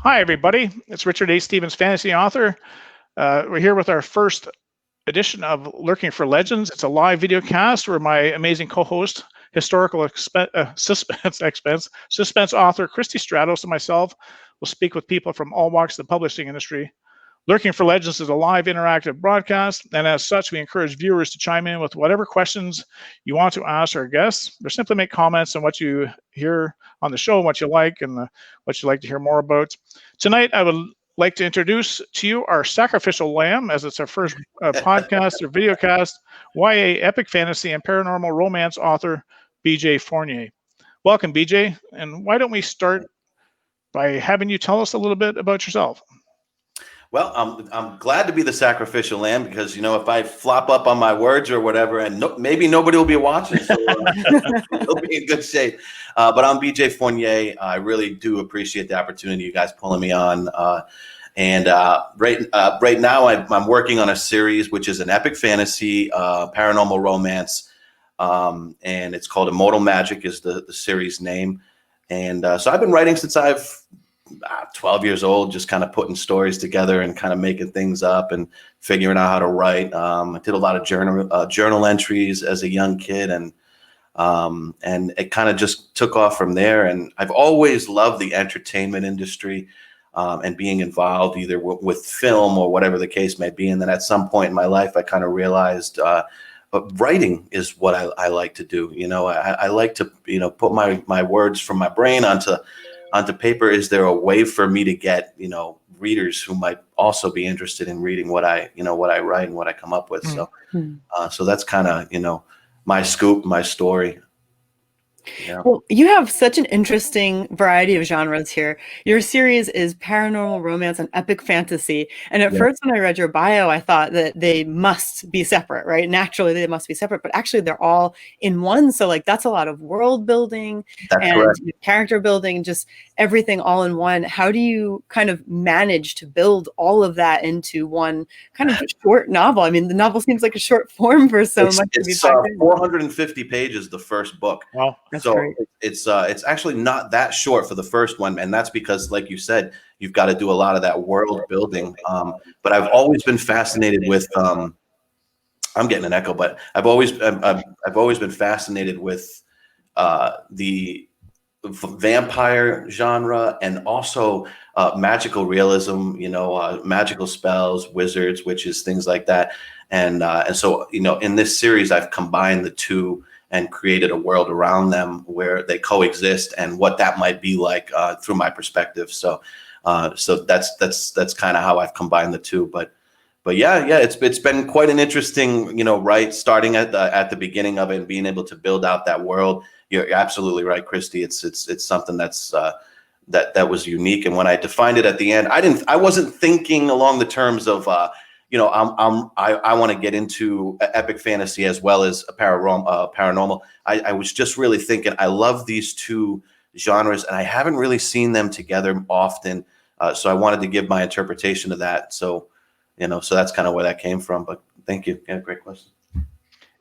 Hi, everybody. It's Richard A. Stevens, fantasy author. We're here with our first edition of Lurking for Legends. It's a live video cast where my amazing co-host, suspense author Christie Stratos and myself will speak with people from all walks of the publishing industry. Lurking for Legends is a live interactive broadcast, and as such, we encourage viewers to chime in with whatever questions you want to ask our guests, or simply make comments on what you hear on the show, what you like, and what you'd like to hear more about. Tonight, I would like to introduce to you our sacrificial lamb, as it's our first podcast or videocast, YA epic fantasy and paranormal romance author, BJ Fournier. Welcome, BJ, and why don't we start by having you tell us a little bit about yourself? Well, I'm glad to be the sacrificial lamb because, if I flop up on my words or whatever, and maybe nobody will be watching, so it'll be in good shape. But I'm BJ Fournier. I really do appreciate the opportunity you guys pulling me on. And right now I'm working on a series which is an epic fantasy paranormal romance, and it's called Immortal Magic is the series name. And so I've been writing since I've 12 years old, just kind of putting stories together and kind of making things up and figuring out how to write. I did a lot of journal entries as a young kid, and it kind of just took off from there. And I've always loved the entertainment industry and being involved either with film or whatever the case may be. And then at some point in my life, I kind of realized writing is what I like to do. I like to put my words from my brain onto paper. Is there a way for me to get readers who might also be interested in reading what I write and what I come up with? So that's kind of my scoop, my story. Yeah. Well, you have such an interesting variety of genres here. Your series is paranormal romance and epic fantasy. And at first, when I read your bio, I thought that they must be separate, right? Naturally, they must be separate, but actually they're all in one. So that's a lot of world building and character building, just everything all in one. How do you kind of manage to build all of that into one kind of short novel? I mean, the novel seems like a short form for so much. It's 450 pages, the first book. Wow. That's so great. It's actually not that short for the first one, and that's because, like you said, you've got to do a lot of that world building. But I've always been fascinated with. I'm getting an echo, but I've always been fascinated with the vampire genre and also magical realism. Magical spells, wizards, witches, things like that. And so in this series, I've combined the two and created a world around them where they coexist and what that might be like through my perspective. So that's kind of how I've combined the two. But yeah, it's been quite an interesting, starting at the beginning of it and being able to build out that world. You're absolutely right, Christy. It's something that's that was unique. And when I defined it at the end, I wasn't thinking along the terms of I want to get into epic fantasy as well as a paranormal. I was just really thinking I love these two genres and I haven't really seen them together often. So I wanted to give my interpretation of that. So that's kind of where that came from. But thank you. Yeah, great question.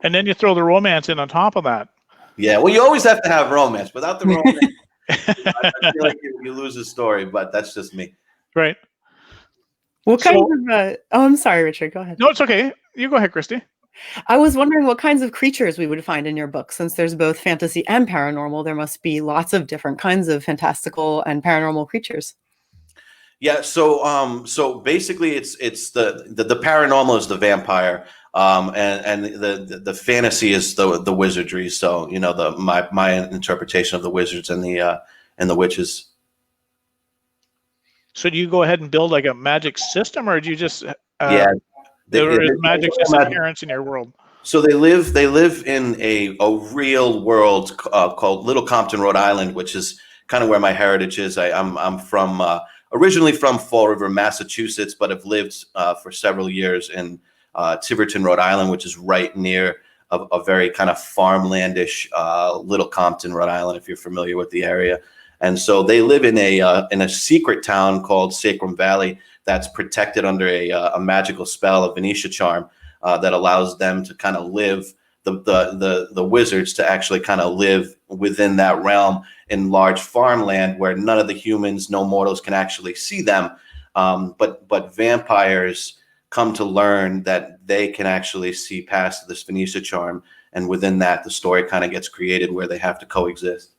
And then you throw the romance in on top of that. Yeah, well, you always have to have romance. Without the romance, I feel like you lose the story. But that's just me. Right. What kind of? Oh, I'm sorry, Richard. Go ahead. No, it's okay. You go ahead, Christy. I was wondering what kinds of creatures we would find in your book. Since there's both fantasy and paranormal, there must be lots of different kinds of fantastical and paranormal creatures. Yeah. So basically, it's the paranormal is the vampire, and the fantasy is the wizardry. So my interpretation of the wizards and the witches. So do you go ahead and build like a magic system, or do you just there is magic just appearance in your world? So they live in a real world called Little Compton, Rhode Island, which is kind of where my heritage is. I'm from originally from Fall River, Massachusetts, but have lived for several years in Tiverton, Rhode Island, which is right near a very kind of farmlandish Little Compton, Rhode Island, if you're familiar with the area. And so they live in a secret town called Sacrum Valley that's protected under a magical spell, a Venetia charm, that allows them to kind of live the wizards to actually kind of live within that realm in large farmland where none of the humans, no mortals, can actually see them. But vampires come to learn that they can actually see past this Phoenicia charm, and within that, the story kind of gets created where they have to coexist.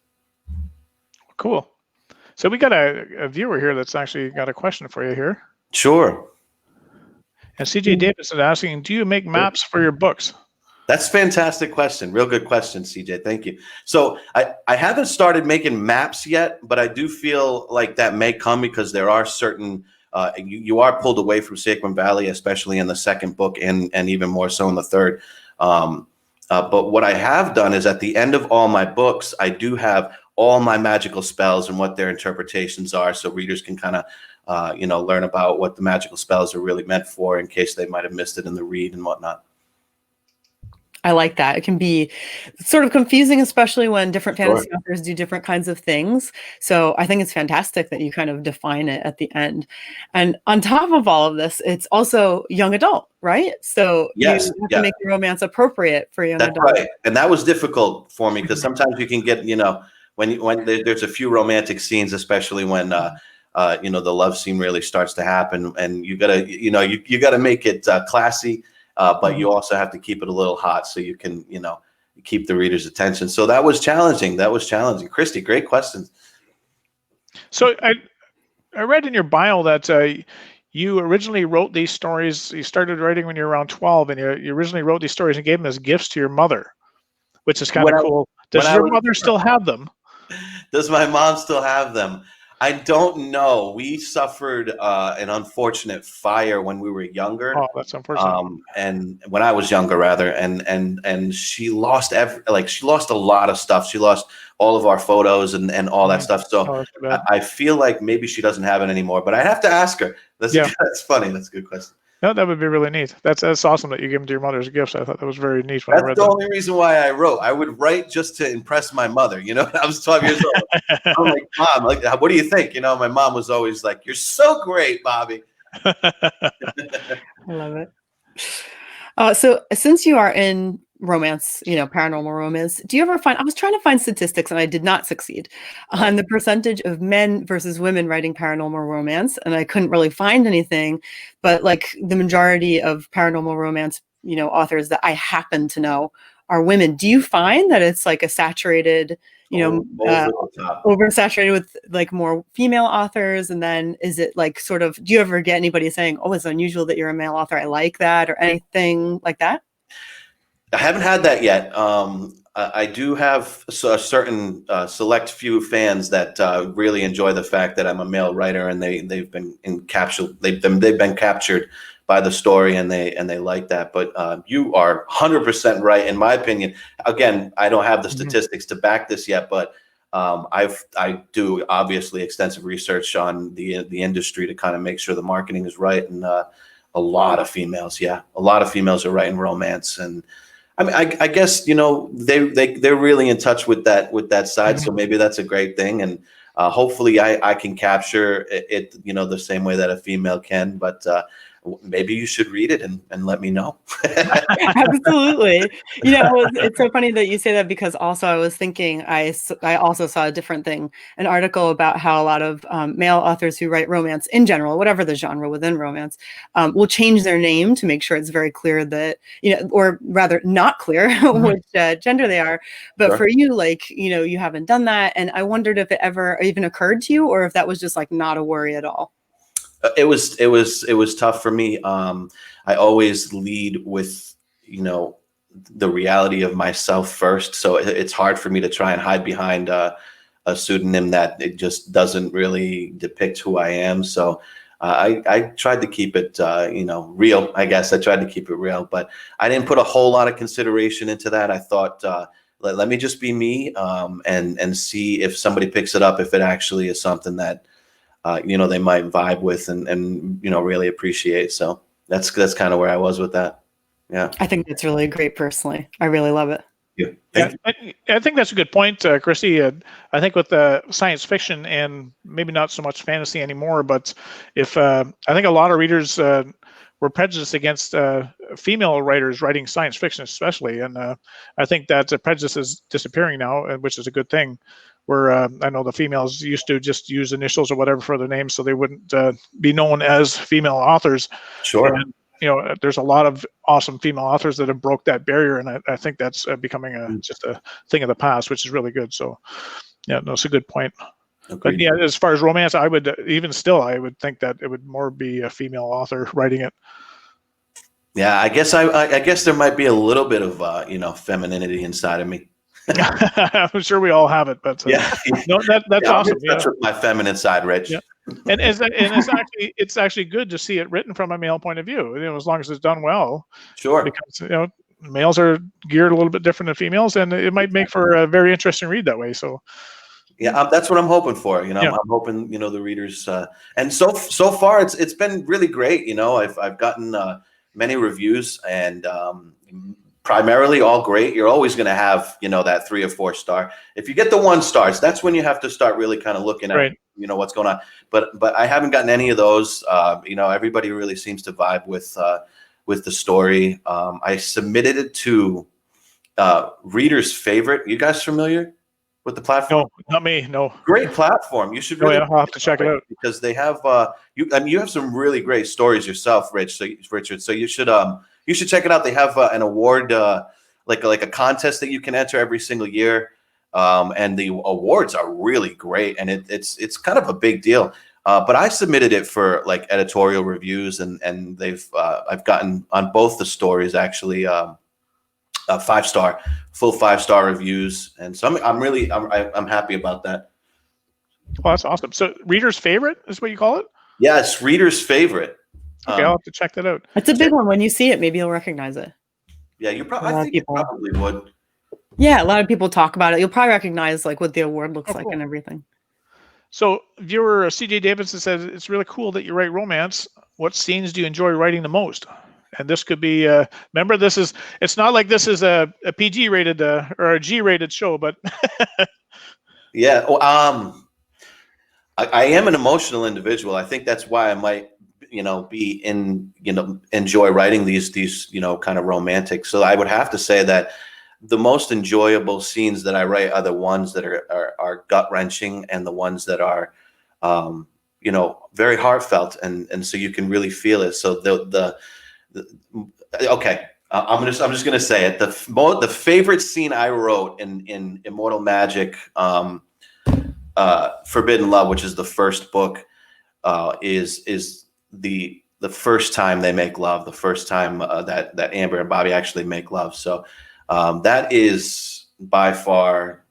Cool. So we got a viewer here that's actually got a question for you here. Sure. And CJ Davis is asking, do you make maps for your books? That's a fantastic question. Real good question, CJ. Thank you. So I haven't started making maps yet, but I do feel like that may come because there are certain you are pulled away from Sacred Valley, especially in the second book and even more so in the third. But what I have done is at the end of all my books, I do have all my magical spells and what their interpretations are, so readers can kind of learn about what the magical spells are really meant for in case they might have missed it in the read and whatnot. I like that. It can be sort of confusing, especially when different fantasy authors do different kinds of things. So I think it's fantastic that you kind of define it at the end. And on top of all of this, it's also young adult, right? So yes, you have to make the romance approaport for young adult. That's right. And that was difficult for me because sometimes you can get, when there's a few romantic scenes, especially when the love scene really starts to happen, and you gotta, you gotta make it classy. But you also have to keep it a little hot so you can, keep the reader's attention. So that was challenging. Christie, great questions. So I read in your bio that you originally wrote these stories. You started writing when you were around 12, and you originally wrote these stories and gave them as gifts to your mother, which is kind of cool. Does your mother still have them? Does my mom still have them? I don't know. We suffered an unfortunate fire when we were younger. Oh, that's unfortunate. And when I was younger, rather, and she lost she lost a lot of stuff. She lost all of our photos and all that stuff. So I feel like maybe she doesn't have it anymore. But I have to ask her. That's funny. That's a good question. No, that would be really neat. That's awesome that you gave them to your mother as gifts. I thought that was very neat when I read that. That's the only reason why I wrote. I would write just to impress my mother. I was 12 years old. I'm like, Mom, what do you think? My mom was always like, "You're so great, Bobby." I love it. So since you are in romance, paranormal romance, do you ever find, I was trying to find statistics and I did not succeed on the percentage of men versus women writing paranormal romance, and I couldn't really find anything, but like the majority of paranormal romance, authors that I happen to know are women. Do you find that it's like a saturated, oversaturated with like more female authors? And then is it like sort of, do you ever get anybody saying, "Oh, it's unusual that you're a male author, I like that," or anything like that? I haven't had that yet. I do have a certain select few fans that really enjoy the fact that I'm a male writer, and they've been captured by the story, and they like that. But you are 100% right, in my opinion. Again, I don't have the statistics to back this yet, but I do obviously extensive research on the industry to kind of make sure the marketing is right, and a lot of females are writing romance. And I mean, I guess they're really in touch with that side, so maybe that's a great thing, and hopefully I can capture it the same way that a female can. But maybe you should read it and let me know. Absolutely. It's so funny that you say that, because also I was thinking, I also saw a different thing, an article about how a lot of male authors who write romance in general, whatever the genre within romance, will change their name to make sure it's very clear that, or rather not clear which gender they are. But for you, you haven't done that. And I wondered if it ever even occurred to you, or if that was just like not a worry at all. It was tough for me. I always lead with, the reality of myself first. So it's hard for me to try and hide behind a pseudonym that it just doesn't really depict who I am. So I tried to keep it, real. I guess I tried to keep it real, but I didn't put a whole lot of consideration into that. I thought, let me just be me, and see if somebody picks it up, if it actually is something that they might vibe with and really appreciate. So that's kind of where I was with that. Yeah, I think that's really great. Personally, I really love it. Yeah, I think that's a good point, Christie. I think with science fiction, and maybe not so much fantasy anymore, but if I think a lot of readers we're prejudiced against female writers writing science fiction, especially, and I think that prejudice is disappearing now, which is a good thing. Where I know the females used to just use initials or whatever for their names, so they wouldn't be known as female authors. Sure. And, there's a lot of awesome female authors that have broke that barrier, and I think that's becoming just a thing of the past, which is really good. So, yeah, no, it's a good point. Agreed. But yeah, as far as romance, I would think that it would more be a female author writing it. Yeah, I guess there might be a little bit of femininity inside of me. I'm sure we all have it, but yeah, no, that's awesome. That's my feminine side, Rich. Yeah. And it's actually good to see it written from a male point of view, as long as it's done well. Sure. Because males are geared a little bit different than females, and it might make for a very interesting read that way. So. Yeah, that's what I'm hoping for. I'm hoping the readers, and so far it's been really great. I've gotten many reviews, and primarily all great. You're always going to have that 3 or 4 star. If you get the 1 stars, that's when you have to start really kind of looking at what's going on. But I haven't gotten any of those. Everybody really seems to vibe with the story. I submitted it to Reader's Favorite. You guys familiar with the platform? No, not me. No. Great platform. You should really. I'll have to check it out because they have you have some really great stories yourself, Richard. So you should check it out. They have an award like a contest that you can enter every single year, and the awards are really great, and it's kind of a big deal. But I submitted it for like editorial reviews, and I've gotten on both the stories actually. 5-star, full 5-star reviews, and so I'm happy about that. Well, that's awesome. So, Reader's Favorite is what you call it? Yes, Reader's Favorite. Okay, I'll have to check that out. It's a big one. When you see it, maybe you'll recognize it. Yeah, you probably would. Yeah, a lot of people talk about it. You'll probably recognize like what the award looks like and everything. So, viewer CJ Davidson says it's really cool that you write romance. What scenes do you enjoy writing the most? And this could be, remember, it's not like this is a PG rated or a G rated show, but. Yeah. Well, I am an emotional individual. I think that's why I might, enjoy writing these, kind of romantic. So I would have to say that the most enjoyable scenes that I write are the ones that are gut wrenching, and the ones that are, very heartfelt. And so you can really feel it. So okay, I'm just gonna say it. The favorite scene I wrote in Immortal Magic, Forbidden Love, which is the first book, is the first time they make love, the first time that Amber and Bobby actually make love. So that is by far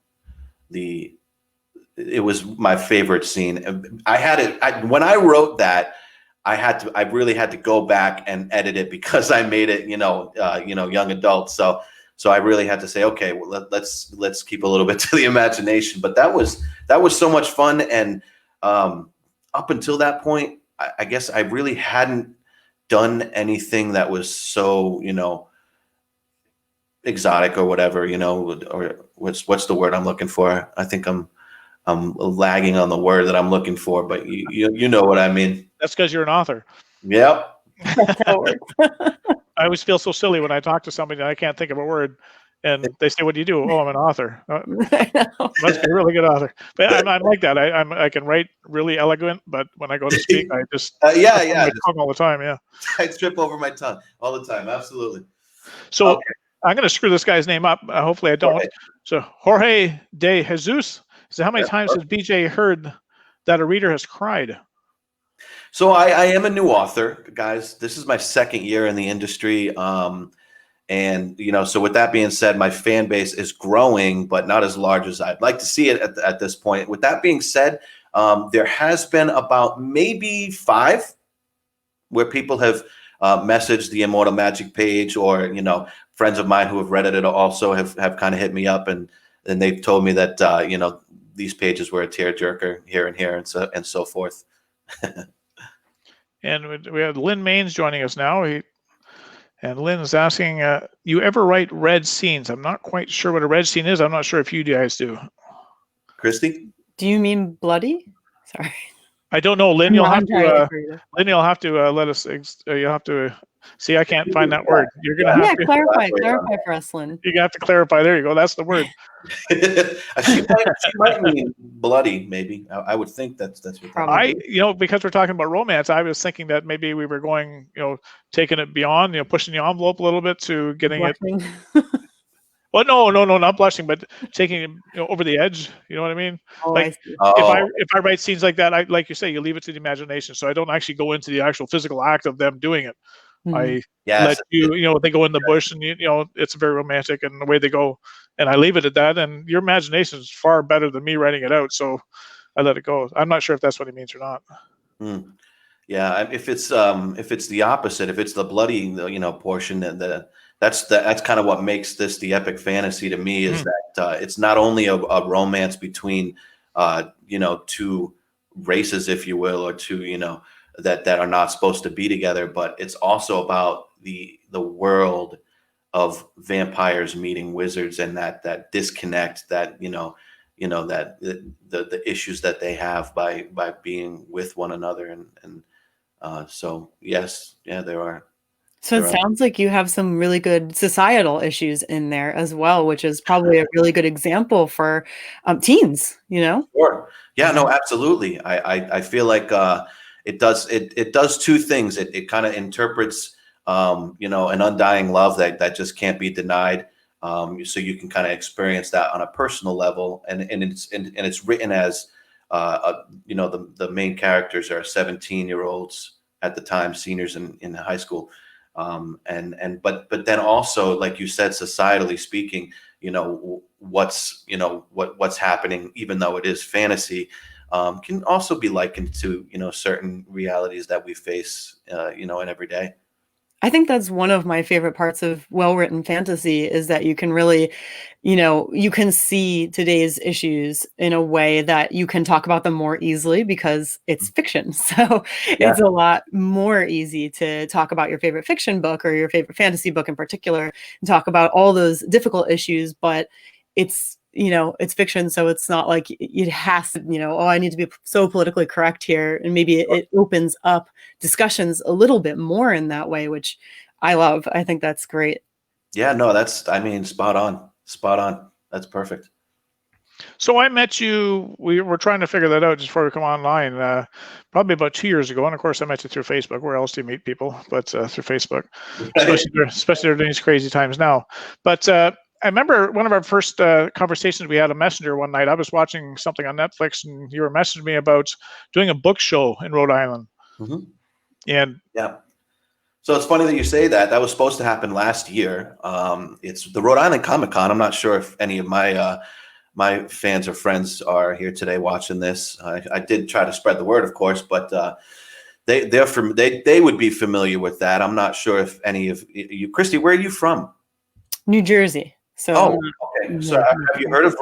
it was my favorite scene. I had it when I wrote that. I really had to go back and edit it because I made it, young adult. So I really had to say, okay, well, let's keep a little bit to the imagination. But that was so much fun. And up until that point, I guess I really hadn't done anything that was so, exotic or whatever, or what's the word I'm looking for? I think I'm lagging on the word that I'm looking for, but you know what I mean. That's because you're an author. Yep. I always feel so silly when I talk to somebody that I can't think of a word, and they say, "What do you do?" "Oh, I'm an author." Must be a really good author. But I'm like that. I can write really elegant, but when I go to speak, I just my tongue all the time. Yeah, I trip over my tongue all the time. Absolutely. So okay. I'm going to screw this guy's name up. Hopefully, I don't. Jorge. So Jorge de Jesus. So how many times has BJ heard that a reader has cried? So I am a new author, guys. This is my 2nd year in the industry. And, so with that being said, my fan base is growing, but not as large as I'd like to see it at this point. With that being said, there has been about maybe 5 where people have messaged the Immortal Magic page, or, friends of mine who have read it also have kind of hit me up, and they've told me that, these pages were a tearjerker here and here, and so forth. And we have Lynn Maines joining us now. And Lynn is asking, you ever write red scenes? I'm not quite sure what a red scene is. I'm not sure if you guys do. Christie? Do you mean bloody? Sorry. I don't know, Lynn. I'm You'll not have entirely to. sure either. Lynn, you'll have to let us. You'll have to see. I can't find that word. You're gonna Yeah. have Yeah, to. clarify for us, Lynn. You're gonna have to clarify. There you go. That's the word. She might mean bloody, maybe. I would think that's what that Probably. Because we're talking about romance, I was thinking that maybe we were going, taking it beyond, pushing the envelope a little bit to getting it. Blushing. Well, no, not blushing, but taking it, over the edge. You know what I mean? Oh, I Like see. Oh, if I write scenes like that, like you say, you leave it to the imagination. So I don't actually go into the actual physical act of them doing it. Mhm. I yes. let they go in the bush and it's very romantic and the way they go, and I leave it at that. And your imagination is far better than me writing it out, so I let it go. I'm not sure if that's what he means or not. Hmm. Yeah, if it's the opposite, if it's the bloody portion, that's kind of what makes this the epic fantasy to me, is that it's not only a romance between two races, if you will, or two that are not supposed to be together, but it's also about the world of vampires meeting wizards, and that disconnect, that that the issues that they have by being with one another, and so yes, yeah, there are. So it sounds like you have some really good societal issues in there as well, which is probably a really good example for teens, Sure. Yeah, no, absolutely. I feel like it does two things. It kind of interprets an undying love that just can't be denied. So you can kind of experience that on a personal level, and it's written as the main characters are 17-year-olds at the time, seniors in high school. But then also, like you said, societally speaking, what's happening, even though it is fantasy, can also be likened to certain realities that we face in every day. I think that's one of my favorite parts of well-written fantasy, is that you can really, you can see today's issues in a way that you can talk about them more easily because it's fiction. So Yeah. it's a lot more easy to talk about your favorite fiction book or your favorite fantasy book in particular, and talk about all those difficult issues, but it's fiction. So it's not like it has to, oh, I need to be so politically correct here. And maybe it opens up discussions a little bit more in that way, which I love. I think that's great. Yeah, no, spot on. That's perfect. So I met you. We were trying to figure that out just before we come online, probably about 2 years ago. And of course, I met you through Facebook. Where else do you meet people but through Facebook? Right. Especially during these crazy times now. But I remember one of our first conversations we had on Messenger one night. I was watching something on Netflix, and you were messaging me about doing a book show in Rhode Island. Mm-hmm. And yeah. So it's funny that you say that. That was supposed to happen last year. It's the Rhode Island Comic Con. I'm not sure if any of my fans or friends are here today watching this. I did try to spread the word, of course, but they would be familiar with that. I'm not sure if any of you, Christy, where are you from? New Jersey. So okay. So have you heard of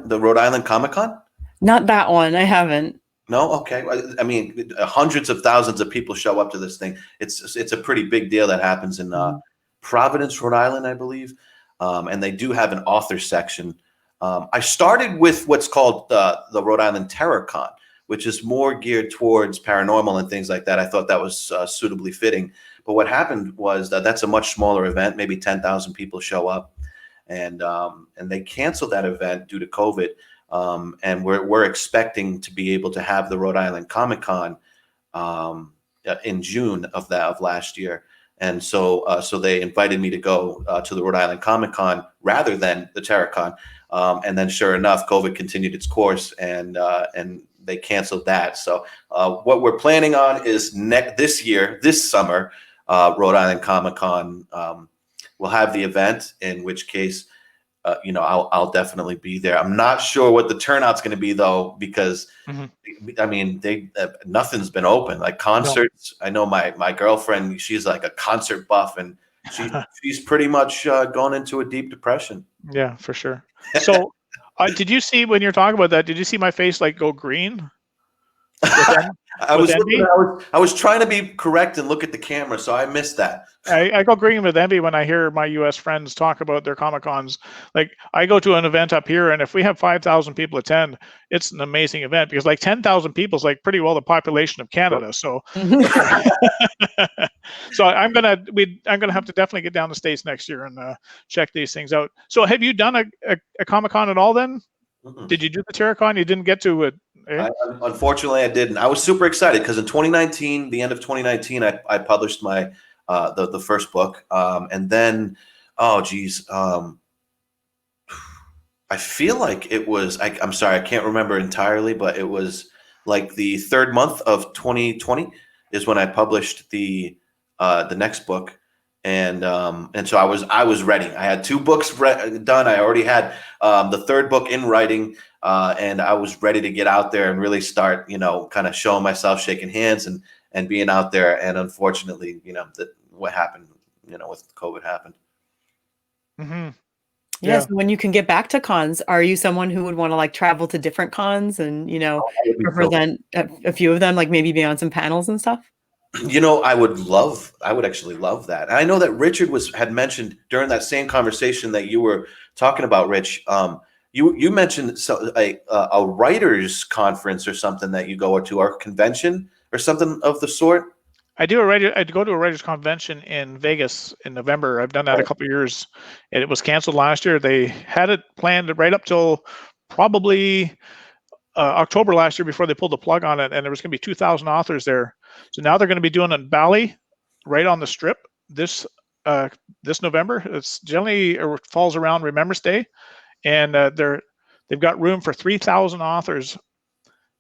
the Rhode Island Comic Con? Not that one. I haven't. No, okay. I mean, hundreds of thousands of people show up to this thing. It's a pretty big deal that happens in Providence, Rhode Island, I believe, and they do have an author section. I started with what's called the Rhode Island Terror Con, which is more geared towards paranormal and things like that. I thought that was suitably fitting. But what happened was that's a much smaller event. Maybe 10,000 people show up, and they canceled that event due to COVID. And we're expecting to be able to have the Rhode Island Comic Con in June of last year. And so they invited me to go to the Rhode Island Comic Con rather than the Terror Con. And then sure enough, COVID continued its course, and they canceled that. So what we're planning on is this summer, Rhode Island Comic Con will have the event, in which case, I'll definitely be there. I'm not sure what the turnout's going to be though, because I mean, nothing's been open. Like concerts, no. I know my girlfriend, she's like a concert buff, and she's pretty much gone into a deep depression. Yeah, for sure. So did you see, when you're talking about that, did you see my face like go green? with them. I was looking, I was trying to be correct and look at the camera, so I missed that. I go green with envy when I hear my U.S. friends talk about their Comic Cons. Like I go to an event up here, and if we have 5,000 people attend, it's an amazing event because like 10,000 people is like pretty well the population of Canada. So, so I'm gonna have to definitely get down to the States next year and check these things out. So, have you done a Comic Con at all then? Mm-mm. Did you do the Terracon? You didn't get to it. Eh? Unfortunately, I didn't. I was super excited because in 2019, the end of 2019, I published my the first book, and then I feel like it was. I'm sorry, I can't remember entirely, but it was like the third month of 2020 is when I published the next book. And so I was ready. I had 2 books done. I already had the third book in writing, and I was ready to get out there and really start, kind of showing myself, shaking hands, and being out there. And unfortunately, what happened, with COVID happened. Mm-hmm. Yeah. So when you can get back to cons, are you someone who would want to like travel to different cons and represent a few of them, like maybe be on some panels and stuff? I would actually love that. And I know that Richard had mentioned during that same conversation that you were talking about, Rich. You mentioned a writers conference or something that you go to, or convention or something of the sort. I'd go to a writers convention in Vegas in November. I've done that a couple of years, and it was canceled last year. They had it planned right up till probably October last year before they pulled the plug on it, and there was going to be 2,000 authors there. So now they're going to be doing it in Bali, right on the Strip this November. It's generally falls around Remembrance Day, and they've got room for 3,000 authors.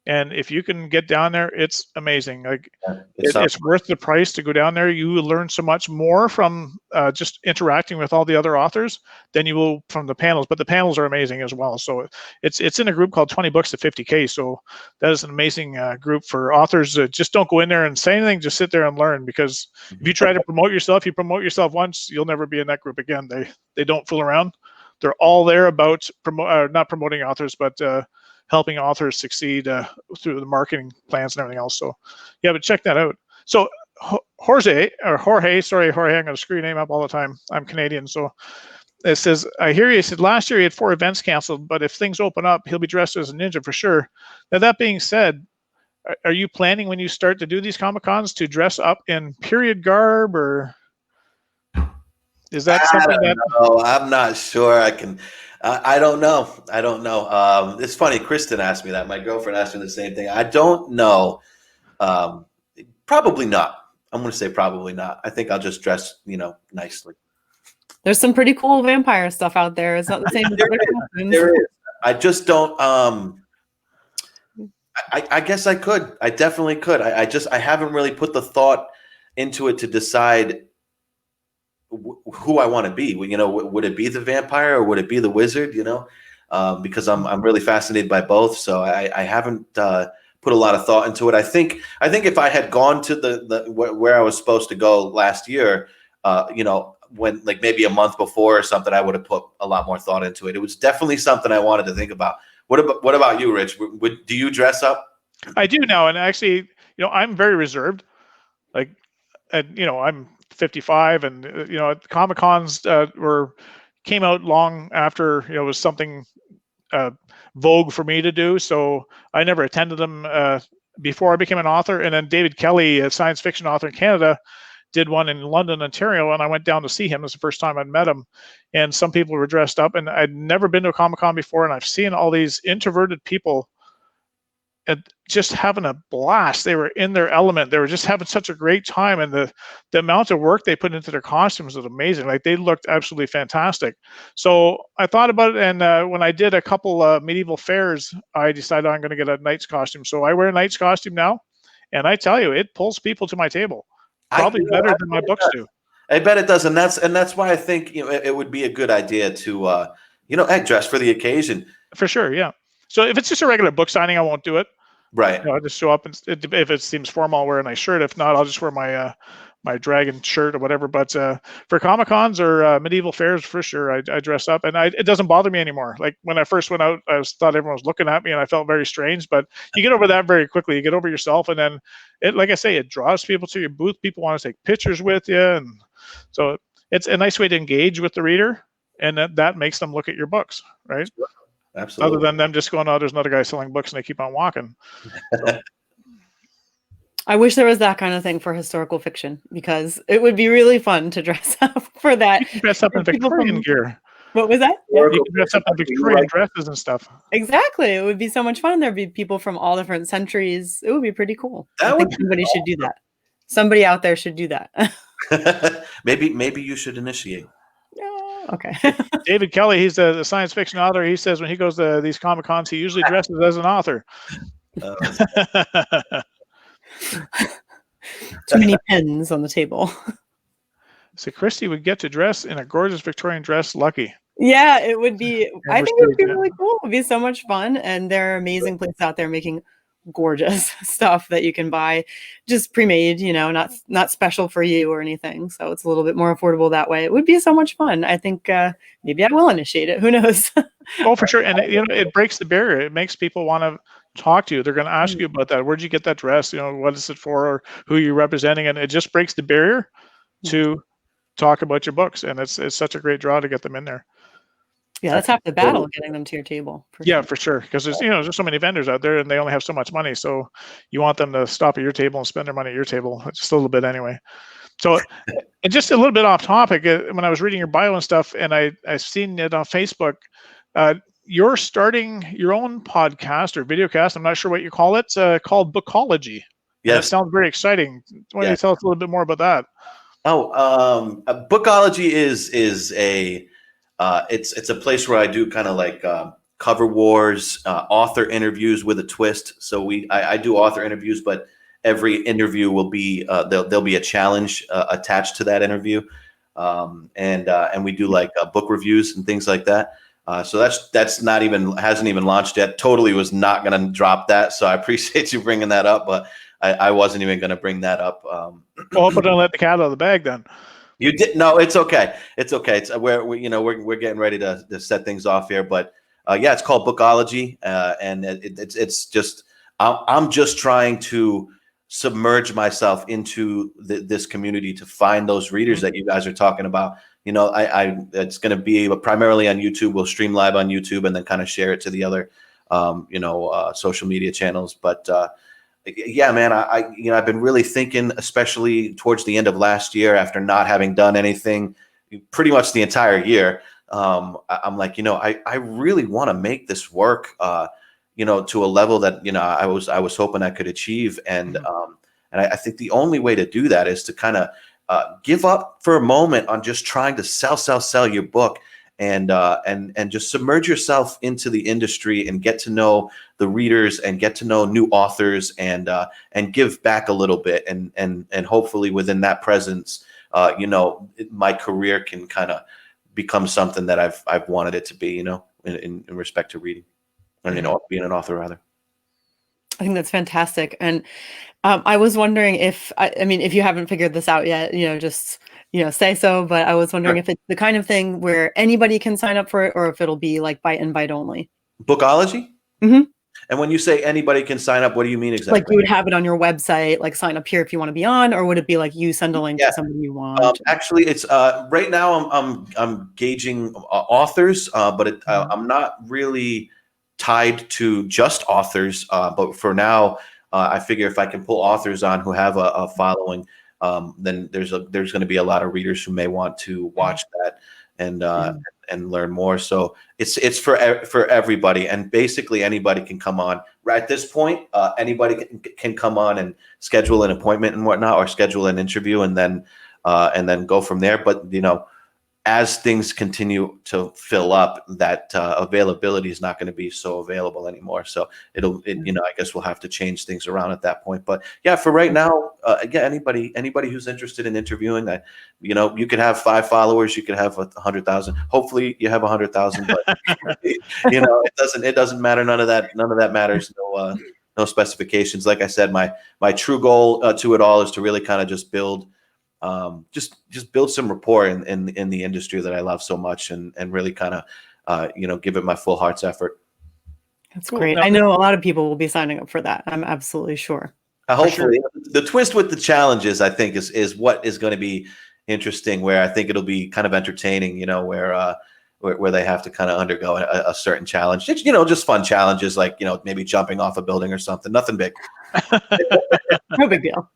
And if you can get down there, it's amazing. Like it's worth the price to go down there. You will learn so much more from just interacting with all the other authors than you will from the panels. But the panels are amazing as well. So it's in a group called 20 Books to 50K. So that is an amazing group for authors. Just don't go in there and say anything. Just sit there and learn. Because if you try to promote yourself, you promote yourself once, you'll never be in that group again. They don't fool around. They're all there about not promoting authors, but helping authors succeed through the marketing plans and everything else. So, yeah, but check that out. So, Jorge, sorry, Jorge, I'm going to screw your name up all the time. I'm Canadian. So, it says, I hear you. He said last year he had 4 events canceled, but if things open up, he'll be dressed as a ninja for sure. Now, that being said, are you planning when you start to do these Comic Cons to dress up in period garb, or is that something that? No, I'm not sure. I don't know. It's funny. Kristen asked me that. My girlfriend asked me the same thing. I don't know. Probably not. I'm going to say probably not. I think I'll just dress, nicely. There's some pretty cool vampire stuff out there. It's not the same as other costumes. There is. I just don't. I guess I could. I definitely could. I haven't really put the thought into it to decide who I want to be. Would it be the vampire or would it be the wizard? Because I'm really fascinated by both. So I haven't put a lot of thought into it. I think if I had gone to the where I was supposed to go last year, when like maybe a month before or something, I would have put a lot more thought into it. It was definitely something I wanted to think about. What about you, Rich? Do you dress up? I do now, and actually, I'm very reserved. Like, and I'm 55, and Comic Cons came out long after it was something vogue for me to do. So I never attended them before I became an author. And then David Kelly, a science fiction author in Canada, did one in London, Ontario, and I went down to see him. It was the first time I'd met him, and some people were dressed up, and I'd never been to a Comic Con before, and I've seen all these introverted people just having a blast. They were in their element. They were just having such a great time, and the amount of work they put into their costumes was amazing. Like, they looked absolutely fantastic. So I thought about it, and when I did a couple medieval fairs, I decided I'm going to get a knight's costume. So I wear a knight's costume now, and I tell you, it pulls people to my table. Probably better than my books do. I bet it does, and that's why I think it would be a good idea to dress for the occasion. For sure, yeah. So if it's just a regular book signing, I won't do it. Right. I'll just show up, and if it seems formal, I'll wear a nice shirt. If not, I'll just wear my my dragon shirt or whatever. But for Comic Cons or medieval fairs, for sure, I dress up, and it doesn't bother me anymore. Like when I first went out, thought everyone was looking at me, and I felt very strange. But you get over that very quickly. You get over yourself, and then like I say, it draws people to your booth. People want to take pictures with you, and so it's a nice way to engage with the reader, and that makes them look at your books, right? Absolutely. Other than them just going, oh, there's another guy selling books, and they keep on walking. So. I wish there was that kind of thing for historical fiction, because it would be really fun to dress up for that. You can dress up in Victorian gear. What was that? You can dress up in Victorian dresses and stuff. Exactly. It would be so much fun. There'd be people from all different centuries. It would be pretty cool. I think somebody should do that. Somebody out there should do that. maybe you should initiate. Okay. David Kelly, he's the science fiction author. He says when he goes to these Comic Cons, he usually dresses as an author. Too many pens on the table. So Christie would get to dress in a gorgeous Victorian dress. Lucky. Yeah, it would be. I think it would be really cool. It would be so much fun. And there are amazing places out there making gorgeous stuff that you can buy just pre-made, not special for you or anything. So it's a little bit more affordable that way. It would be so much fun. I think maybe I will initiate it. Who knows? Oh, for sure. And it breaks the barrier. It makes people want to talk to you. They're going to ask you about that. Where'd you get that dress? What is it for, or who you're representing? And it just breaks the barrier to talk about your books. And it's such a great draw to get them in there. Yeah, that's half the battle, getting them to your table. For sure. Because there's so many vendors out there, and they only have so much money. So you want them to stop at your table and spend their money at your table, just a little bit anyway. So, and just a little bit off topic, when I was reading your bio and stuff, and I've seen it on Facebook, you're starting your own podcast or videocast. I'm not sure what you call it, called Bookology. Yes. That sounds very exciting. Why don't you tell us a little bit more about that? Bookology is a it's a place where I do kind of like cover wars, author interviews with a twist. So I do author interviews, but every interview will be there'll be a challenge attached to that interview, and we do like book reviews and things like that. So that's hasn't even launched yet. Totally was not going to drop that. So I appreciate you bringing that up, but I wasn't even going to bring that up. Well, but don't let the cat out of the bag then. You did no. It's okay. It's okay. It's we're getting ready to set things off here, but it's called Bookology, and it's just I'm just trying to submerge myself into this community to find those readers that you guys are talking about. It's going to be primarily on YouTube. We'll stream live on YouTube and then kind of share it to the other, social media channels. But yeah, man, I've been really thinking, especially towards the end of last year, after not having done anything pretty much the entire year. I'm like, I really want to make this work, to a level that, I was hoping I could achieve. And I think the only way to do that is to kind of give up for a moment on just trying to sell your book, and just submerge yourself into the industry and get to know the readers and get to know new authors, and give back a little bit, and hopefully within that presence, my career can kind of become something that I've wanted it to be, in respect to reading, and being an author rather. I think that's fantastic. And I was wondering if you haven't figured this out yet, just say so. But I was wondering if it's the kind of thing where anybody can sign up for it, or if it'll be like by invite only. Bookology? Mm-hmm. And when you say anybody can sign up, what do you mean exactly? Like you would have it on your website, like sign up here if you want to be on, or would it be like you send a link to somebody you want? Actually, it's right now I'm gauging authors, but I'm not really tied to just authors. But for now, I figure if I can pull authors on who have a following, then there's going to be a lot of readers who may want to watch that and learn more. So it's for everybody, and basically anybody can come on. Right at this point, anybody can come on and schedule an appointment and whatnot, or schedule an interview, and then go from there. But as things continue to fill up, that availability is not going to be so available anymore. So I guess we'll have to change things around at that point. But yeah, for right now, again, anybody who's interested in interviewing, that you could have 5 followers, you could have 100,000. Hopefully, you have 100,000. But it doesn't matter. None of that matters. No specifications. Like I said, my true goal to it all is to really kind of just build just build some rapport in the industry that I love so much, and really kind of give it my full heart's effort. That's great. I know a lot of people will be signing up for that. I'm absolutely sure. Hopefully, the twist with the challenges, I think, is what is going to be interesting. Where I think it'll be kind of entertaining, where they have to kind of undergo a certain challenge. Just fun challenges, like maybe jumping off a building or something. Nothing big. No big deal.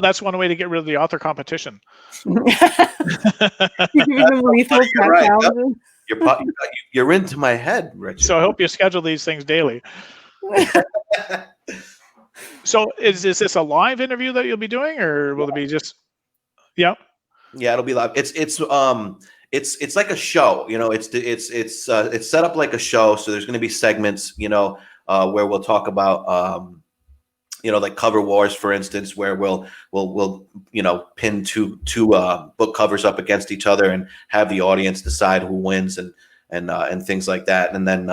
That's one way to get rid of the author competition. You're into my head, Richard. So I hope you schedule these things daily. So is this a live interview that you'll be doing, or will it be just? Yeah, it'll be live. It's like a show. It's set up like a show. So there's going to be segments, where we'll talk about like cover wars, for instance, where we'll pin two book covers up against each other and have the audience decide who wins and things like that. And then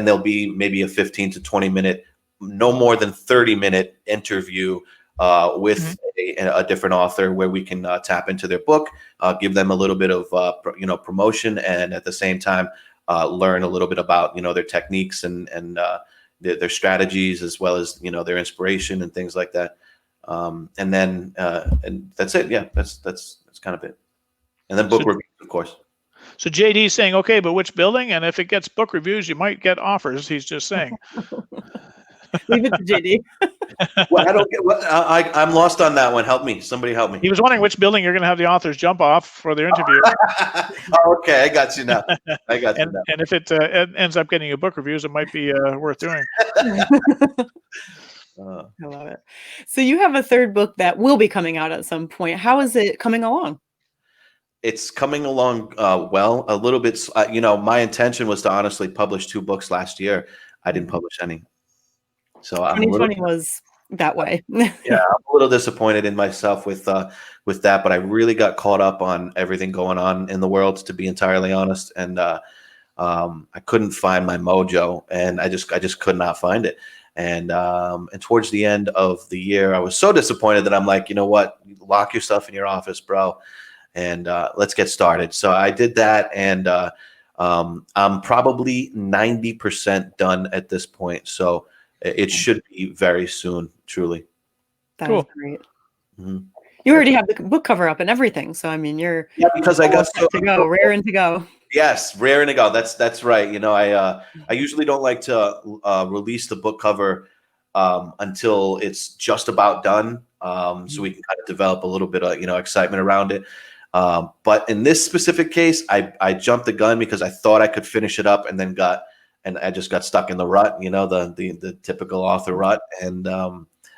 there'll be maybe a 15 to 20 minute, no more than 30-minute interview with a different author, where we can tap into their book, give them a little bit of promotion, and at the same time learn a little bit about their techniques and their strategies, as well as their inspiration and things like that. And that's it. Yeah, that's kind of it. And then book reviews, of course. So JD's saying, okay, but which building? And if it gets book reviews, you might get offers. He's just saying. Leave it to JD. Well, I don't get. I'm lost on that one. Help me. Somebody help me. He was wondering which building you're going to have the authors jump off for their interview. Okay, I got you now. And if it ends up getting you book reviews, it might be worth doing. I love it. So you have a third book that will be coming out at some point. How is it coming along? It's coming along well. A little bit. My intention was to honestly publish 2 books last year. I didn't publish any. So 2020 was that way. Yeah, I'm a little disappointed in myself with that, but I really got caught up on everything going on in the world, to be entirely honest, and I couldn't find my mojo, and I just could not find it. And towards the end of the year, I was so disappointed that I'm like, you know what, lock yourself in your office, bro, and let's get started. So I did that, and I'm probably 90% done at this point. So it should be very soon, truly. That's cool. Great. Mm-hmm. You already have the book cover up and everything, so I mean, you're because I got raring to go. Yes, raring to go. That's right. I usually don't like to release the book cover until it's just about done, so we can kind of develop a little bit of excitement around it. But in this specific case, I jumped the gun because I thought I could finish it up, and I just got stuck in the rut, the typical author rut, and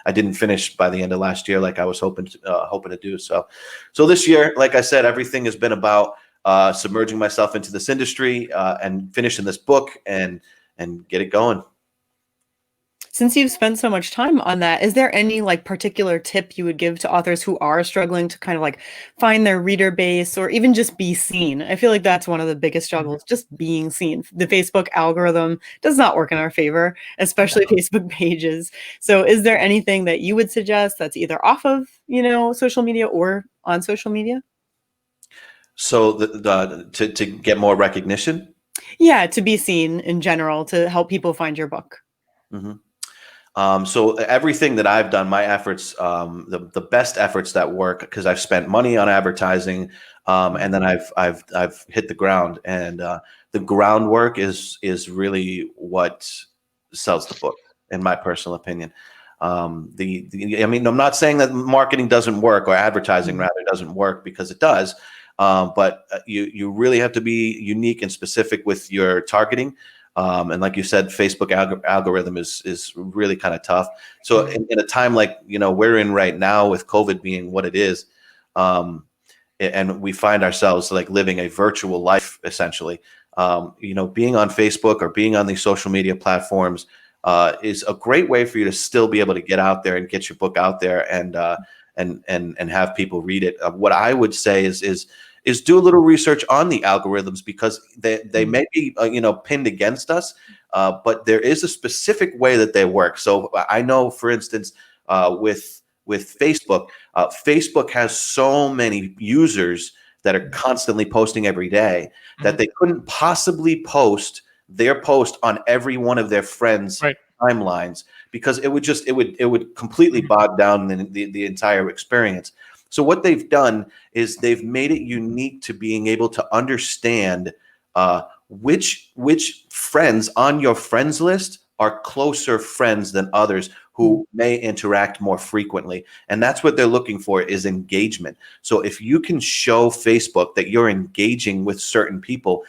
I didn't finish by the end of last year like I was hoping to do. So this year, like I said, everything has been about submerging myself into this industry and finishing this book and get it going. Since you've spent so much time on that, is there any particular tip you would give to authors who are struggling to kind of find their reader base, or even just be seen? I feel like that's one of the biggest struggles, just being seen. The Facebook algorithm does not work in our favor, especially Facebook pages. So is there anything that you would suggest that's either off of, social media or on social media? So to get more recognition? Yeah, to be seen in general, to help people find your book. Mm-hmm. So everything that I've done, my efforts, the best efforts that work, because I've spent money on advertising, and then I've hit the ground, and the groundwork is really what sells the book, in my personal opinion. I mean, I'm not saying that marketing doesn't work, or advertising rather doesn't work, because it does, but you really have to be unique and specific with your targeting. And like you said, Facebook algorithm is really kind of tough. So in a time like we're in right now, with COVID being what it is, and we find ourselves living a virtual life essentially, being on Facebook or being on these social media platforms is a great way for you to still be able to get out there and get your book out there and have people read it. What I would say is do a little research on the algorithms, because they may be pinned against us, but there is a specific way that they work. So I know, for instance, with with Facebook. Facebook has so many users that are constantly posting every day that they couldn't possibly post their post on every one of their friends' Right. timelines, because it would completely bog down the entire experience. So what they've done is they've made it unique to being able to understand which friends on your friends list are closer friends than others who may interact more frequently. And that's what they're looking for, is engagement. So if you can show Facebook that you're engaging with certain people,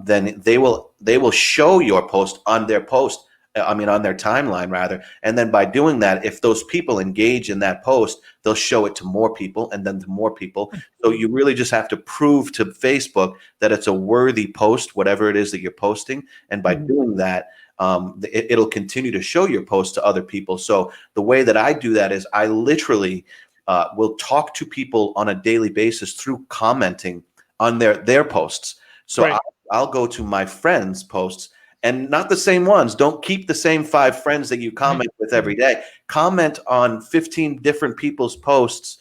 then they will show your post on their post. On their timeline rather. And then by doing that, if those people engage in that post, they'll show it to more people and then to more people. So you really just have to prove to Facebook that it's a worthy post, whatever it is that you're posting. And by doing that, it'll continue to show your post to other people. So the way that I do that is I literally will talk to people on a daily basis through commenting on their posts. So Right. I'll go to my friends' posts, and not the same ones. Don't keep the same 5 friends that you comment with every day. Comment on 15 different people's posts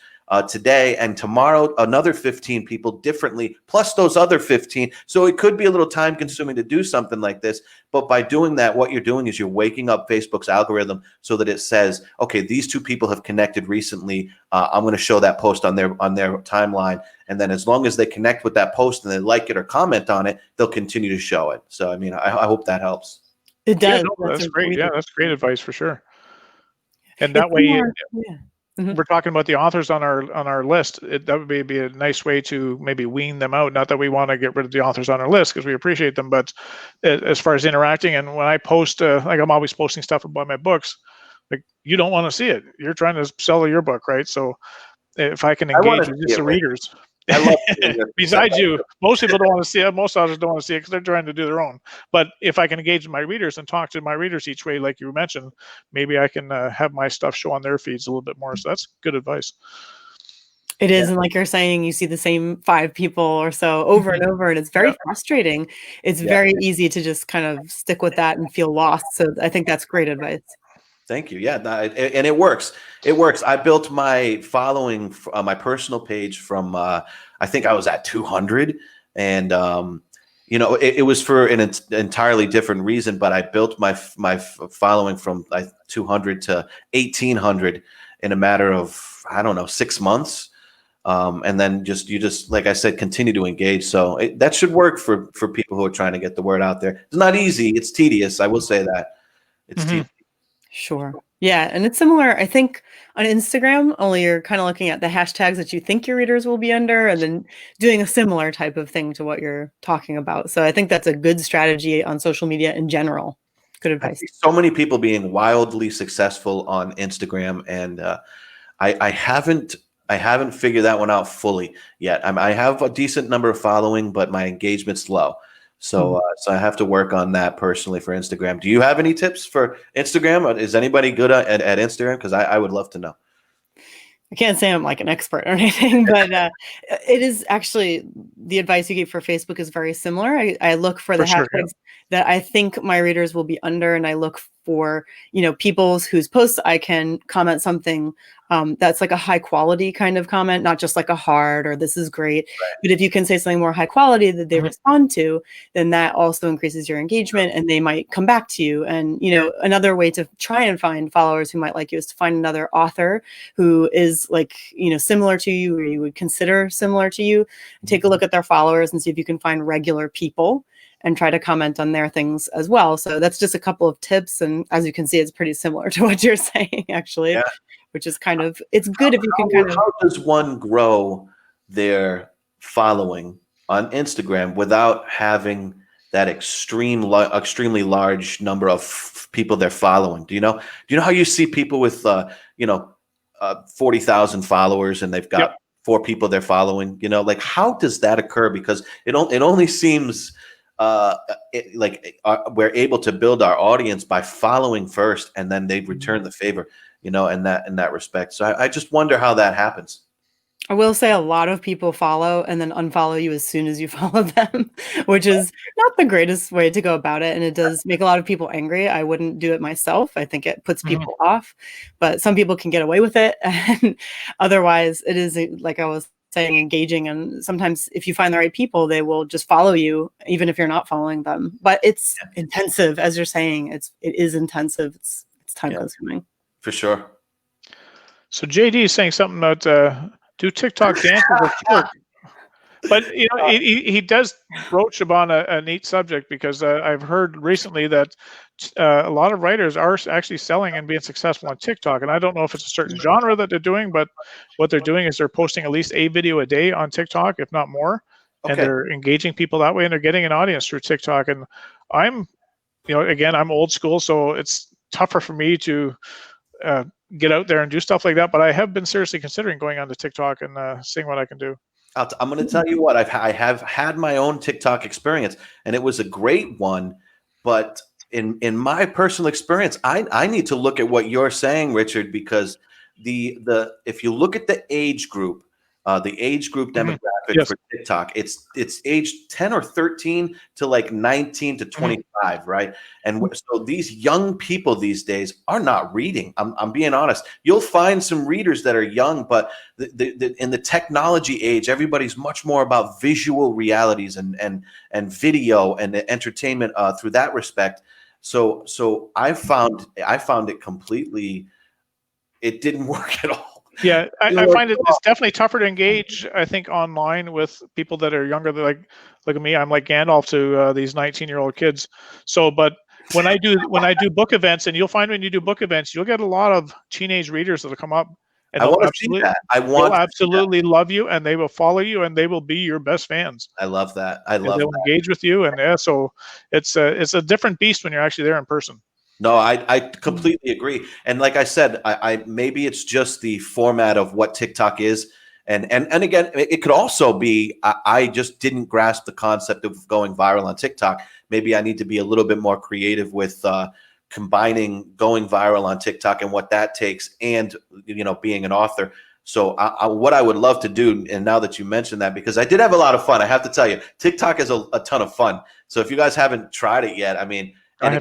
today, and tomorrow another 15 people differently, plus those other 15. So it could be a little time consuming to do something like this. But by doing that, what you're doing is you're waking up Facebook's algorithm so that it says, okay, these 2 people have connected recently. I'm going to show that post on their timeline. And then as long as they connect with that post and they like it or comment on it, they'll continue to show it. So, I mean, I hope that helps. It does. Yeah, no, that's great. Yeah, that's great advice for sure. And It's that way, more, yeah. we're talking about the authors on our list. That would be a nice way to maybe wean them out. Not that we want to get rid of the authors on our list, because we appreciate them, but as far as interacting, and when I post, like I'm always posting stuff about my books, like you don't want to see it. You're trying to sell your book, right? So if I can engage with just the readers. I love seeing it. Besides you, most people don't want to see it. Most authors don't want to see it because they're trying to do their own. But if I can engage my readers and talk to my readers each way, like you mentioned, maybe I can have my stuff show on their feeds a little bit more. So that's good advice. It is. And like you're saying, you see the same 5 people or so over and over, and it's very frustrating. It's very easy to just kind of stick with that and feel lost. So I think that's great advice. Thank you. Yeah, and it works. It works. I built my following, my personal page from, I think I was at 200, and it was for an entirely different reason. But I built my following from 200 to 1,800 in a matter of, I don't know, 6 months. And then you just like I said, continue to engage. So that should work for people who are trying to get the word out there. It's not easy. It's tedious. I will say that. It's tedious. Sure. Yeah. And it's similar, I think, on Instagram, only you're kind of looking at the hashtags that you think your readers will be under, and then doing a similar type of thing to what you're talking about. So I think that's a good strategy on social media in general. Good advice. So many people being wildly successful on Instagram, and I haven't figured that one out fully yet. I have a decent number of following, but my engagement's low. So I have to work on that personally for Instagram. Do you have any tips for Instagram? Is anybody good at Instagram? Because I would love to know. I can't say I'm like an expert or anything, but it is actually, the advice you gave for Facebook is very similar. I look for the hashtags that I think my readers will be under, and I look for, people whose posts I can comment something that's like a high quality kind of comment, not just like a heart or this is great. Right. But if you can say something more high quality that they respond to, then that also increases your engagement, and they might come back to you. And, another way to try and find followers who might like you is to find another author who is like, similar to you, or you would consider similar to you. Take a look at their followers and see if you can find regular people and try to comment on their things as well. So that's just a couple of tips. And as you can see, it's pretty similar to what you're saying, actually. Yeah. Which is kind of, it's good if you can kind of. How does one grow their following on Instagram without having that extremely large number of people they're following? Do you know how you see people with 40,000 followers and they've got 4 people they're following? Like, how does that occur? Because it only seems we're able to build our audience by following first, and then they return the favor. In that respect. So I just wonder how that happens. I will say a lot of people follow and then unfollow you as soon as you follow them, which is not the greatest way to go about it. And it does make a lot of people angry. I wouldn't do it myself. I think it puts Mhm. people off, but some people can get away with it. And otherwise, it is, like I was saying, engaging. And sometimes if you find the right people, they will just follow you, even if you're not following them. But it's intensive, as you're saying. It is intensive. It's time consuming. For sure. So JD is saying something about do TikTok dances at work. But he does broach upon a neat subject, because I've heard recently that a lot of writers are actually selling and being successful on TikTok. And I don't know if it's a certain genre that they're doing, but what they're doing is they're posting at least a video a day on TikTok, if not more, and Okay. they're engaging people that way, and they're getting an audience through TikTok. And I'm, again, I'm old school, so it's tougher for me to get out there and do stuff like that. But I have been seriously considering going on to TikTok and seeing what I can do. I'm going to tell you what, I have had my own TikTok experience, and it was a great one. But in my personal experience, I need to look at what you're saying, Richard, because if you look at the age group demographic Yes. for TikTok, it's age 10 or 13 to like 19 to 25, right? And so these young people these days are not reading. I'm being honest. You'll find some readers that are young, but in the technology age, everybody's much more about visual realities and video and entertainment through that respect. So I found it completely. It didn't work at all. Yeah, I find it's definitely tougher to engage, I think, online with people that are younger. Than look at me, I'm like Gandalf to these 19-year-old kids. So, but when I do book events, and you'll find when you do book events, you'll get a lot of teenage readers that'll come up, and I want to see that. they'll absolutely love you, and they will follow you, and they will be your best fans. I love that. They'll engage with you, and so it's a different beast when you're actually there in person. No, I completely agree. And like I said, I maybe it's just the format of what TikTok is. And again, it could also be I just didn't grasp the concept of going viral on TikTok. Maybe I need to be a little bit more creative with combining going viral on TikTok and what that takes, and being an author. So what I would love to do, and now that you mentioned that, because I did have a lot of fun, I have to tell you, TikTok is a ton of fun. So if you guys haven't tried it yet, I mean, and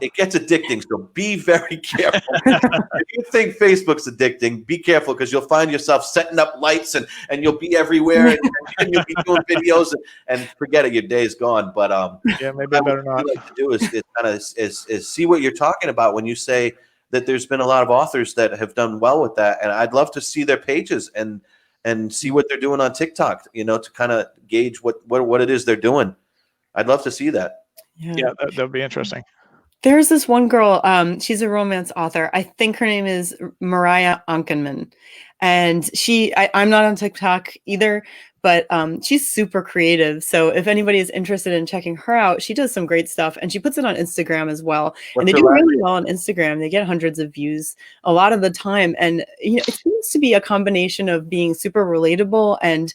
it gets addicting, so be very careful. If you think Facebook's addicting, be careful, because you'll find yourself setting up lights and you'll be everywhere, and you'll be doing videos and forget it, your day's gone. But yeah, maybe I better not. What I like to do is kind of is see what you're talking about when you say that there's been a lot of authors that have done well with that, and I'd love to see their pages and see what they're doing on TikTok, to kind of gauge what it is they're doing. I'd love to see that. Yeah, that would be interesting. There's this one girl, she's a romance author. I think her name is Mariah Ankenman. And I'm not on TikTok either, but she's super creative. So if anybody is interested in checking her out, she does some great stuff, and she puts it on Instagram as well. And they do really well on Instagram. They get hundreds of views a lot of the time. And it seems to be a combination of being super relatable, and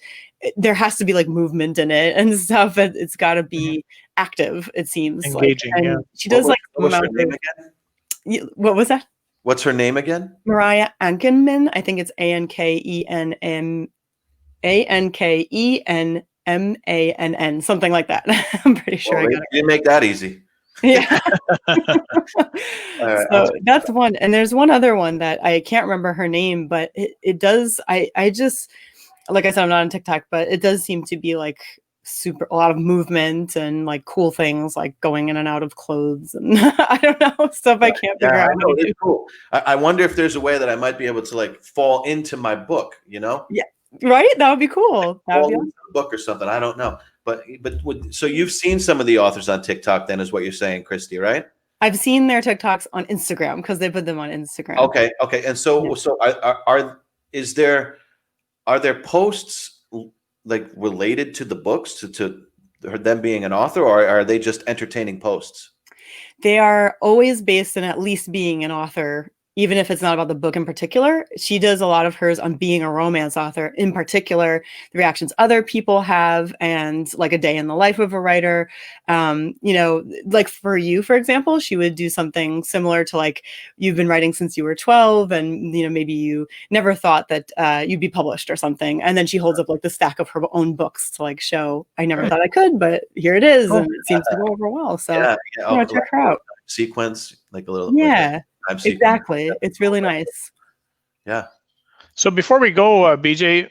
there has to be like movement in it and stuff. It's got to be active, it seems. Engaging, and yeah. she does What's her name again? What was that? What's her name again? Mariah Ankenman. I think it's Ankenenmann, something like that. I'm pretty sure I got it. You didn't make that easy. Yeah. Right, so that's one. And there's one other one that I can't remember her name, but it does. I just, like I said, I'm not on TikTok, but it does seem to be like a lot of movement and like cool things, like going in and out of clothes and I don't know, stuff I can't figure out. It's cool. I wonder if there's a way that I might be able to like fall into my book, Yeah, right. That would be cool. That would be awesome. Book or something. I don't know, but so you've seen some of the authors on TikTok, then, is what you're saying, Christie, right? I've seen their TikToks on Instagram because they put them on Instagram. Okay. And so are there posts like related to the books, to them being an author, or are they just entertaining posts? They are always based in at least being an author even if it's not about the book in particular, she does a lot of hers on being a romance author, in particular, the reactions other people have, and like a day in the life of a writer. You know, like for you, for example, she would do something similar to like, you've been writing since you were 12, and, you know, maybe you never thought that you'd be published or something. And then she holds up like the stack of her own books to like show, I never thought I could, but here it is. And it seems to go over well. So, you know, check her out. Sequence, like a little, yeah. Like Exactly. It's really nice. Yeah. So before we go, BJ,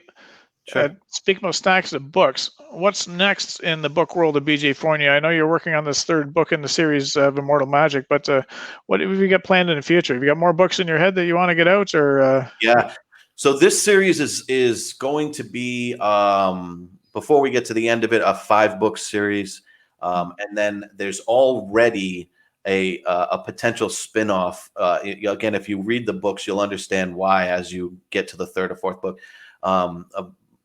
Sure. speaking of stacks of books, what's next in the book world of BJ Fournier? I know you're working on this third book in the series of Immortal Magic, but what have you got planned in the future? Have you got more books in your head that you want to get out, or? Yeah. So this series is going to be, before we get to the end of it, a 5-book series, and then there's already a potential spinoff. Again, if you read the books, you'll understand why as you get to the 3rd or 4th book.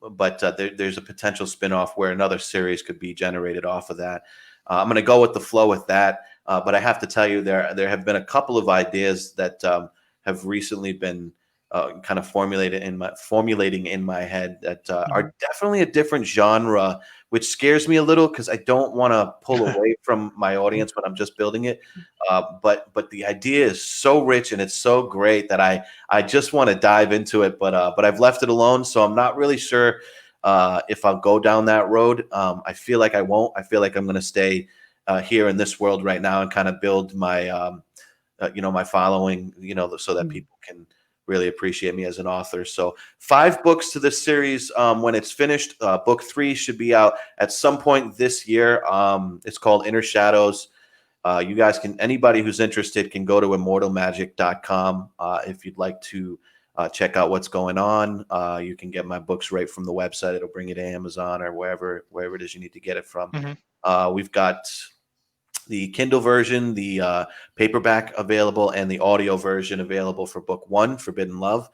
But there's a potential spinoff where another series could be generated off of that. I'm going to go with the flow with that. But I have to tell you, there have been a couple of ideas that have recently been kind of formulating in my head that are definitely a different genre, which scares me a little because I don't want to pull away from my audience when I'm just building it. But the idea is so rich and it's so great that I just want to dive into it. But I've left it alone, so I'm not really sure if I'll go down that road. I feel like I won't. I feel like I'm going to stay here in this world right now and kind of build my my following, so that people can really appreciate me as an author. So 5 books to this series. When it's finished, book 3 should be out at some point this year. It's called Inner Shadows. You guys anybody who's interested can go to immortalmagic.com. If you'd like to check out what's going on, you can get my books right from the website. It'll bring you to Amazon or wherever it is you need to get it from. We've got the Kindle version, the paperback available, and the audio version available for book 1, Forbidden Love.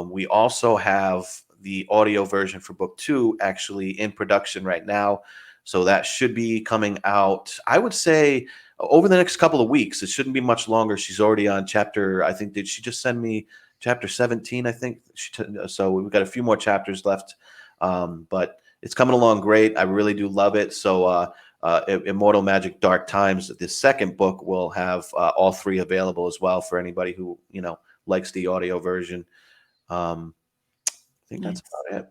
We also have the audio version for book 2 actually in production right now. So that should be coming out, I would say, over the next couple of weeks. It shouldn't be much longer. She's already on chapter, I think, did she just send me chapter 17, I think? So we've got a few more chapters left. But it's coming along great. I really do love it. So Immortal Magic Dark Times, the 2nd book, will have all 3 available as well for anybody who likes the audio version. I think that's about it.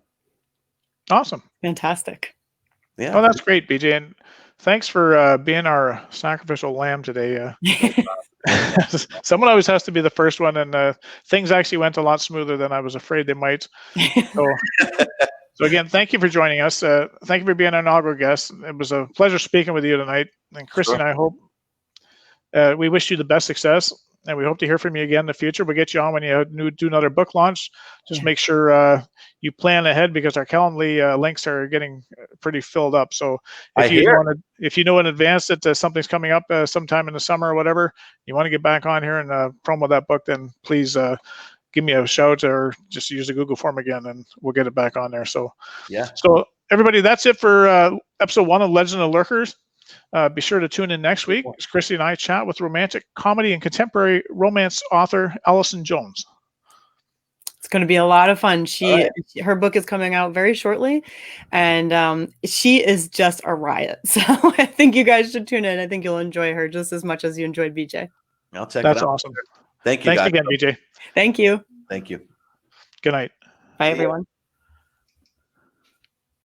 Awesome. Fantastic. Yeah. Oh, that's great, BJ. And thanks for being our sacrificial lamb today. Someone always has to be the first one, and things actually went a lot smoother than I was afraid they might. So again, thank you for joining us. Thank you for being our inaugural guest. It was a pleasure speaking with you tonight. And Christie and I hope we wish you the best success, and we hope to hear from you again in the future. We'll get you on when you do another book launch. Just make sure you plan ahead, because our Calendly links are getting pretty filled up. So if you know in advance that something's coming up sometime in the summer or whatever, you want to get back on here and promo that book, then please give me a shout or just use the Google form again, and we'll get it back on there. So yeah. So everybody, that's it for episode 1 of Legend of Lurkers. Be sure to tune in next week as Christie and I chat with romantic comedy and contemporary romance author Allison Jones. It's going to be a lot of fun. Her book is coming out very shortly, and she is just a riot. So I think you guys should tune in. I think you'll enjoy her just as much as you enjoyed BJ. I'll check it out. That's awesome. Thank you. Thanks again, BJ. Thank you. Thank you. Good night. Bye, everyone.